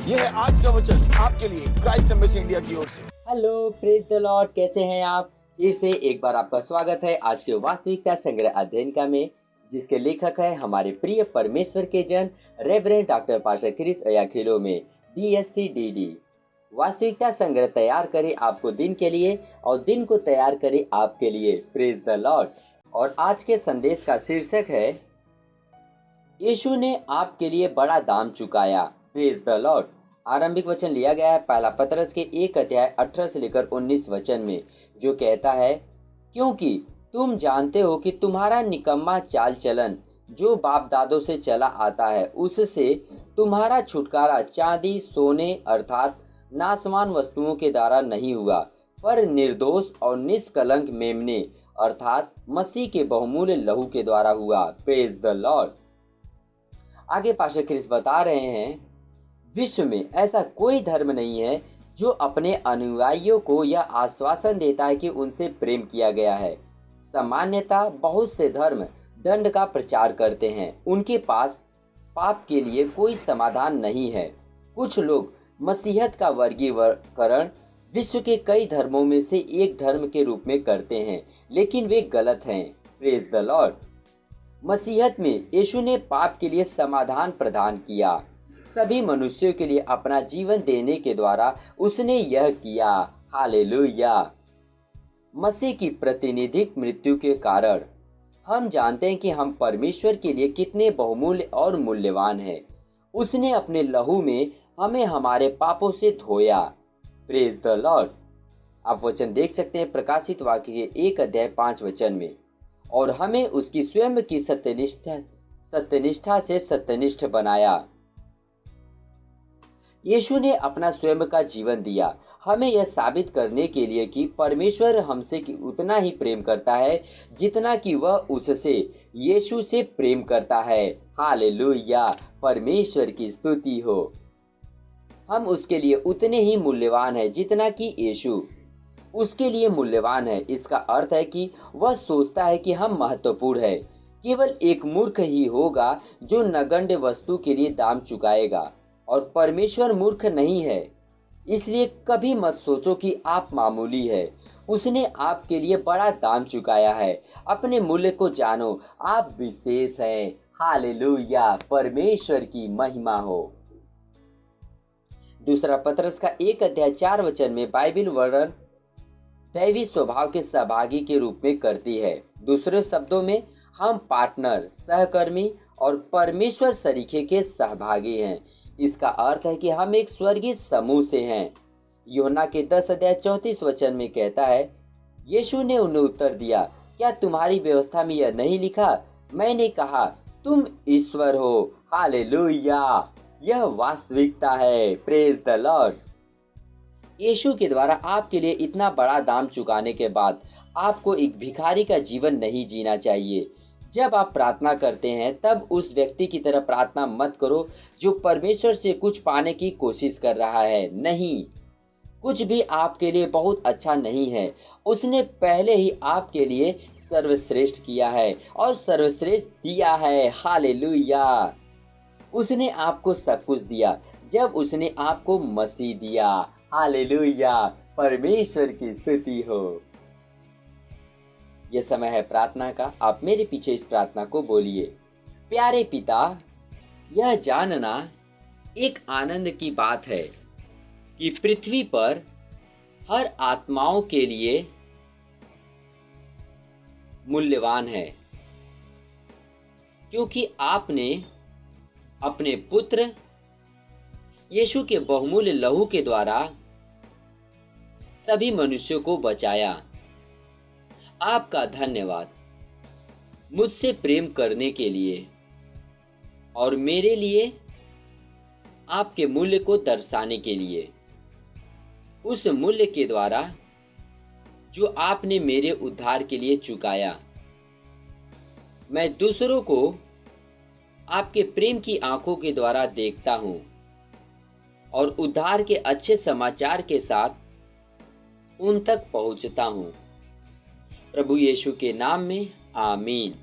ये है आज का वचन आपके लिए क्राइस्ट एम्बेसी इंडिया की ओर से। Hello, praise the Lord. कैसे हैं आप? फिर से एक बार आपका स्वागत है आज के वास्तविकता संग्रह अध्ययन का में, जिसके लेखक है हमारे प्रिय परमेश्वर के जन रेवरेंड डॉक्टर पास्टर क्रिस अयाखिलो में DSCDD। वास्तविकता संग्रह तैयार करे आपको दिन के लिए और दिन को तैयार करे आपके लिए। Praise the Lord. और आज के संदेश का शीर्षक है यीशु ने आपके लिए बड़ा दाम चुकाया। Praise the Lord. आरंभिक वचन लिया गया है पहला पतरस के 1 अध्याय 18 से लेकर 19 वचन में, जो कहता है, क्योंकि तुम जानते हो कि तुम्हारा निकम्मा चाल चलन जो बाप दादों से चला आता है, उससे तुम्हारा छुटकारा चांदी सोने अर्थात नाशवान वस्तुओं के द्वारा नहीं हुआ, पर निर्दोष और निष्कलंक मेमने अर्थात मसीह के बहुमूल्य लहू के द्वारा हुआ। Praise the Lord. आगे पास्टर क्रिस बता रहे हैं, विश्व में ऐसा कोई धर्म नहीं है जो अपने अनुयायियों को यह आश्वासन देता है कि उनसे प्रेम किया गया है। सामान्यतः बहुत से धर्म दंड का प्रचार करते हैं। उनके पास पाप के लिए कोई समाधान नहीं है। कुछ लोग मसीहत का वर्गीकरण विश्व के कई धर्मों में से एक धर्म के रूप में करते हैं, लेकिन वे गलत हैं। Praise the Lord. मसीहत में यीशु ने पाप के लिए समाधान प्रदान किया। सभी मनुष्यों के लिए अपना जीवन देने के द्वारा उसने यह किया। हालेलुया। मसीह की प्रातिनिधिक मृत्यु के कारण हम जानते हैं कि हम परमेश्वर के लिए कितने बहुमूल्य और मूल्यवान हैं। उसने अपने लहू में हमें हमारे पापों से धोया। Praise the Lord. आप वचन देख सकते हैं प्रकाशित वाक्य के 1 अध्याय 5 वचन में, और हमें उसकी स्वयं की सत्यनिष्ठा से सत्यनिष्ठ बनाया। यीशु ने अपना स्वयं का जीवन दिया, हमें यह साबित करने के लिए कि परमेश्वर हमसे उतना ही प्रेम करता है जितना कि वह उससे यीशु से प्रेम करता है। हालेलुया। परमेश्वर की स्तुति हो। हम उसके लिए उतने ही मूल्यवान हैं जितना कि यीशु उसके लिए मूल्यवान है। इसका अर्थ है कि वह सोचता है कि हम महत्वपूर्ण है। केवल एक मूर्ख ही होगा जो नगण्य वस्तु के लिए दाम चुकाएगा, और परमेश्वर मूर्ख नहीं है। इसलिए कभी मत सोचो कि आप मामूली है। उसने आपके लिए बड़ा दाम चुकाया है। अपने मूल्य को जानो, आप विशेष हैं। हालेलुया। परमेश्वर की महिमा हो। दूसरा पतरस का 1 अध्याय 4 वचन में बाइबिल वर्णन दैवी स्वभाव के सहभागी के रूप में करती है। दूसरे शब्दों में, हम पार्टनर, सहकर्मी और परमेश्वर सरीखे के सहभागी हैं। इसका अर्थ है कि हम एक स्वर्गीय समूह से हैं। यूहन्ना के 10 अध्याय 34 वचन में कहता है, यीशु ने उन्हें उत्तर दिया, क्या तुम्हारी व्यवस्था में यह नहीं लिखा? मैंने कहा, तुम ईश्वर हो। हालेलुया। यह वास्तविकता है। Praise the Lord. यीशु के द्वारा आपके लिए इतना बड़ा दाम चुकाने के बाद आपको एक भिखारी का जीवन नहीं जीना चाहिए। जब आप प्रार्थना करते हैं तब उस व्यक्ति की तरह प्रार्थना मत करो जो परमेश्वर से कुछ पाने की कोशिश कर रहा है। नहीं, कुछ भी आपके लिए बहुत अच्छा नहीं है। उसने पहले ही आपके लिए सर्वश्रेष्ठ किया है और सर्वश्रेष्ठ दिया है। हालेलुया। उसने आपको सब कुछ दिया जब उसने आपको मसीह दिया। हालेलुया। परमेश्वर की स्तुति हो। यह समय है प्रार्थना का। आप मेरे पीछे इस प्रार्थना को बोलिए। प्यारे पिता, यह जानना एक आनंद की बात है कि पृथ्वी पर हर आत्माओं के लिए मूल्यवान है, क्योंकि आपने अपने पुत्र यीशु के बहुमूल्य लहू के द्वारा सभी मनुष्यों को बचाया। आपका धन्यवाद मुझसे प्रेम करने के लिए और मेरे लिए आपके मूल्य को दर्शाने के लिए। उस मूल्य के द्वारा जो आपने मेरे उद्धार के लिए चुकाया, मैं दूसरों को आपके प्रेम की आंखों के द्वारा देखता हूं और उद्धार के अच्छे समाचार के साथ उन तक पहुंचता हूं। प्रभु यीशु के नाम में आमीन।